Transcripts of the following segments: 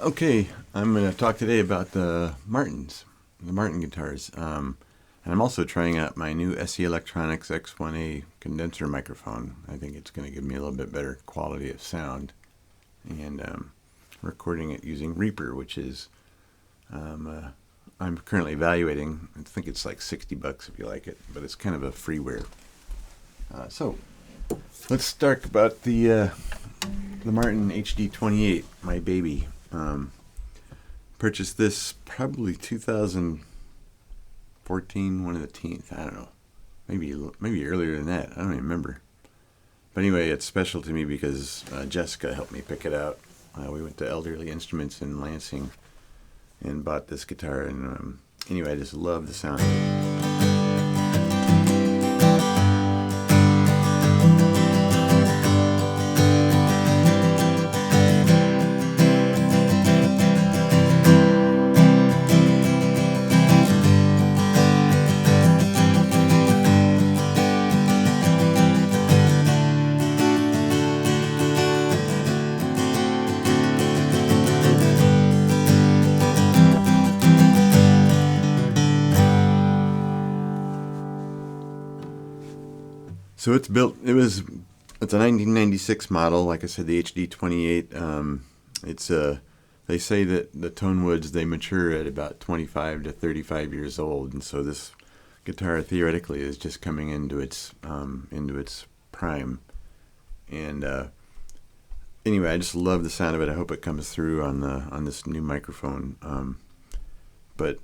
Okay, I'm going to talk today about the Martin guitars. And I'm also trying out my new SE Electronics X1A condenser microphone. I think it's going to give me a little bit better quality of sound. And recording it using Reaper, which is, I'm currently evaluating. I think it's like $60 if you like it, but it's kind of a freeware. So let's talk about the Martin HD28, my baby. Purchased this probably 2014, one of the teens. I don't know, maybe earlier than that. I don't even remember. But anyway, it's special to me because Jessica helped me pick it out. We went to Elderly Instruments in Lansing and bought this guitar. And anyway, I just love the sound of it. So it's built. It's a 1996 model. Like I said, the HD28. They say that the tone woods, they mature at about 25 to 35 years old, and so this guitar theoretically is just coming into its prime. And anyway, I just love the sound of it. I hope it comes through on this new microphone. But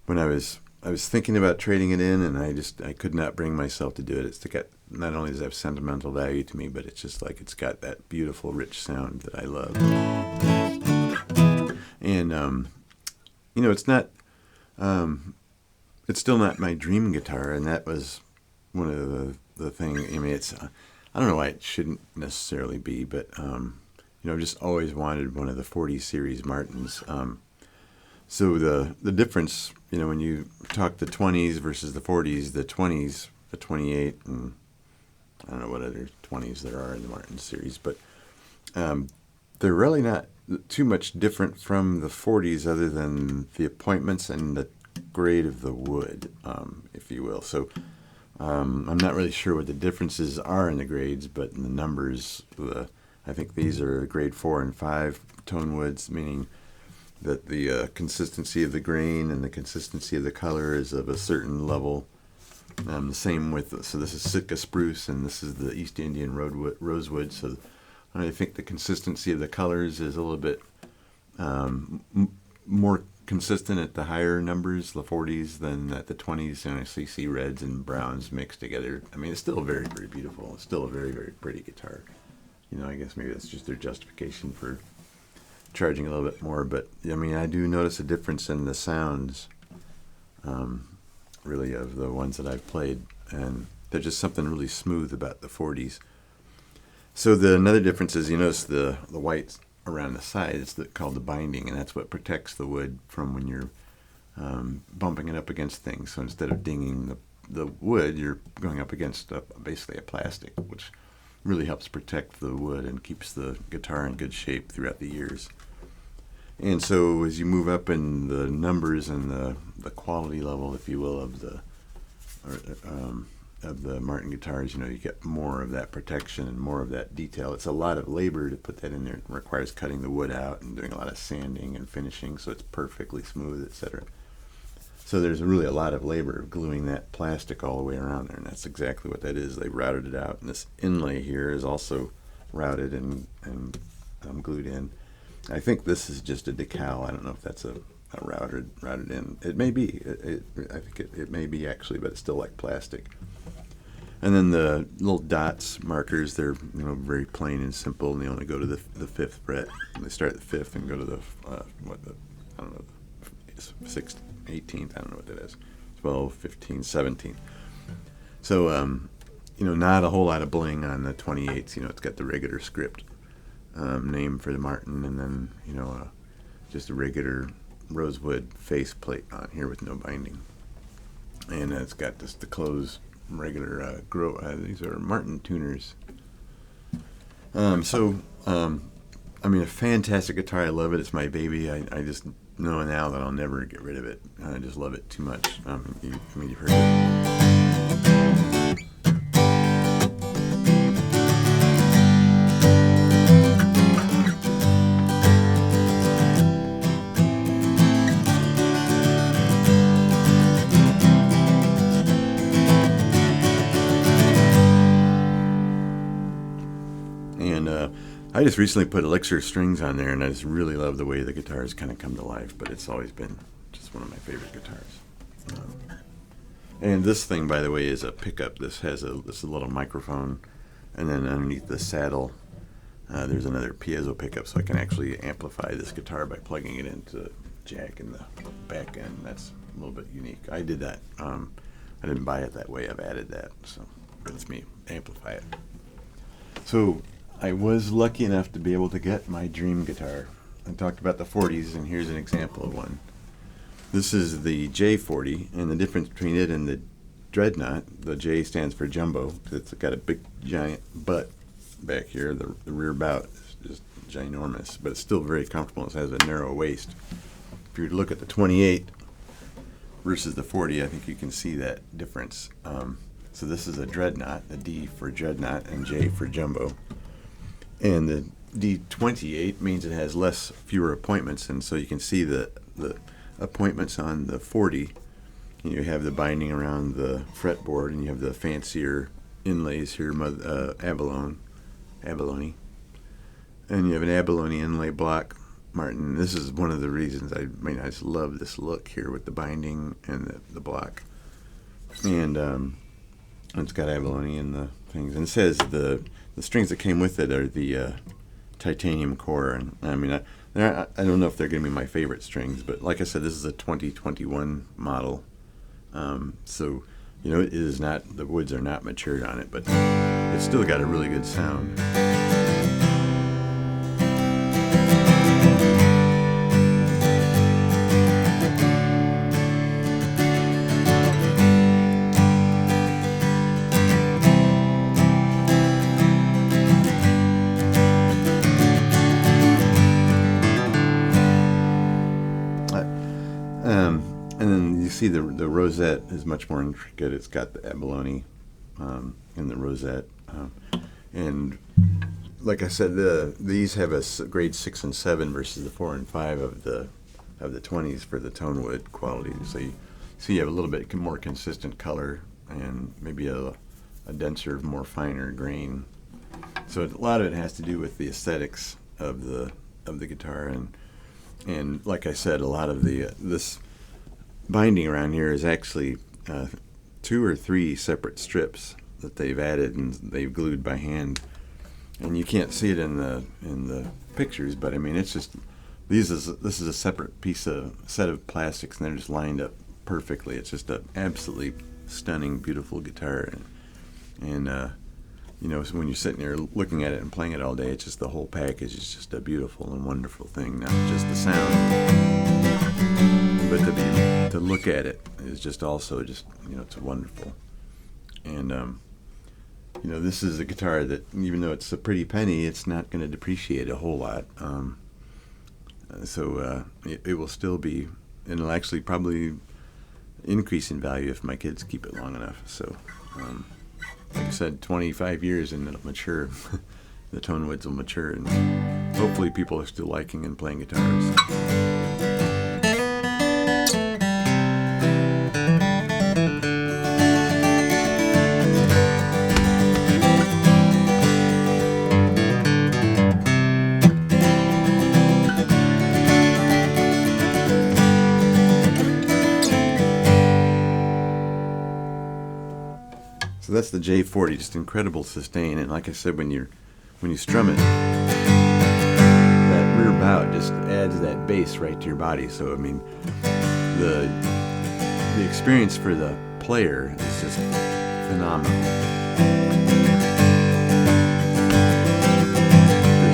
when I was thinking about trading it in, and I could not bring myself to do it. It's got, not only does it have sentimental value to me, but it's just like it's got that beautiful, rich sound that I love. And it's not, it's still not my dream guitar, and that was one of the things. I mean, it's I don't know why it shouldn't necessarily be, but I've just always wanted one of the 40 series Martins. So the difference, when you talk the 20s versus the 40s, the 20s, the 28, and I don't know what other 20s there are in the Martin series, but they're really not too much different from the 40s other than the appointments and the grade of the wood, if you will. So I'm not really sure what the differences are in the grades, but in the numbers, I think these are grade 4 and 5 tone woods, meaning that the consistency of the grain and the consistency of the color is of a certain level. The same with, so this is Sitka spruce and this is the East Indian rosewood. So I think the consistency of the colors is a little bit more consistent at the higher numbers, the 40s, than at the 20s. And I see reds and browns mixed together. I mean, it's still very, very beautiful. It's still a very, very pretty guitar. I guess maybe that's just their justification for charging a little bit more, but I mean, I do notice a difference in the sounds, really, of the ones that I've played, and there's just something really smooth about the 40s. So another difference is, you notice the white around the side is called the binding, and that's what protects the wood from when you're bumping it up against things. So instead of dinging the wood, you're going up against basically a plastic, which really helps protect the wood and keeps the guitar in good shape throughout the years. And so as you move up in the numbers and the quality level, if you will, of the Martin guitars, you get more of that protection and more of that detail. It's a lot of labor to put that in there. It requires cutting the wood out and doing a lot of sanding and finishing so it's perfectly smooth, etc. So there's really a lot of labor of gluing that plastic all the way around there, and that's exactly what that is. They routed it out, and this inlay here is also routed and glued in. I think this is just a decal. I don't know if that's a routed in. It may be. I think it may be actually, but it's still like plastic. And then the little dots markers, they're very plain and simple, and they only go to the 5th fret. And they start at the 5th and go to the I don't know, 6th, 18th. I don't know what that is. 12, 15, 17th. So not a whole lot of bling on the 28s. It's got the regular script name for the Martin, and then just a regular rosewood faceplate on here with no binding, and it's got just the closed regular these are Martin tuners. I mean, a fantastic guitar. I love it. It's my baby. I just know now that I'll never get rid of it. I just love it too much. You've heard it. And I just recently put Elixir strings on there, and I just really love the way the guitars kind of come to life. But it's always been just one of my favorite guitars. And this thing, by the way, is a pickup. This has a little microphone, and then underneath the saddle, there's another piezo pickup, so I can actually amplify this guitar by plugging it into the jack in the back end. That's a little bit unique. I did that. I didn't buy it that way. I've added that, so it lets me amplify it. So I was lucky enough to be able to get my dream guitar. I talked about the 40s, and here's an example of one. This is the J40, and the difference between it and the Dreadnought, the J stands for jumbo, because it's got a big giant butt back here. The rear bout is just ginormous, but it's still very comfortable. It has a narrow waist. If you were to look at the 28 versus the 40, I think you can see that difference. So this is a Dreadnought, a D for Dreadnought and J for jumbo. And the D28 means it has fewer appointments, and so you can see the appointments on the 40. You have the binding around the fretboard, and you have the fancier inlays here, abalone, and you have an abalone inlay block, Martin. This is one of the reasons I just love this look here with the binding and the block, and it's got abalone in the things, and it says the strings that came with it are the titanium core, and I mean, I don't know if they're going to be my favorite strings, but like I said, this is a 2021 model, so it is not, the woods are not matured on it, but it's still got a really good sound. And then you see the rosette is much more intricate. It's got the abalone in the rosette, and like I said, these have a grade 6 and 7 versus the 4 and 5 of the 20s for the tone wood quality. So you have a little bit more consistent color and maybe a denser, more finer grain. So a lot of it has to do with the aesthetics of the guitar, and like I said, a lot of this binding around here is actually 2 or 3 separate strips that they've added and they've glued by hand, and you can't see it in the pictures, but I mean, it's just this is a separate set of plastics, and they're just lined up perfectly. It's just an absolutely stunning, beautiful guitar, and so when you're sitting there looking at it and playing it all day, it's just the whole package is just a beautiful and wonderful thing. Not just the sound, but to look at it is just also just it's wonderful. And this is a guitar that, even though it's a pretty penny, it's not going to depreciate a whole lot. So it will still be, and it'll actually probably increase in value if my kids keep it long enough. So like I said, 25 years and it'll mature. The tone woods will mature, and hopefully people are still liking and playing guitars. So that's the J40, just incredible sustain, and like I said, when you strum it, that rear bout just adds that bass right to your body. So I mean, the experience for the player is just phenomenal.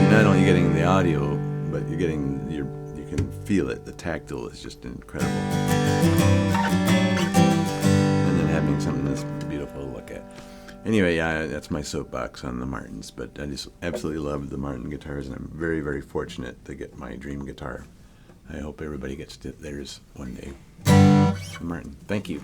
You're not only getting the audio, but you're getting you can feel it. The tactile is just incredible, and then having something that's beautiful to look at. Anyway, yeah, that's my soapbox on the Martins, but I just absolutely love the Martin guitars, and I'm very, very fortunate to get my dream guitar. I hope everybody gets theirs one day. Martin, thank you.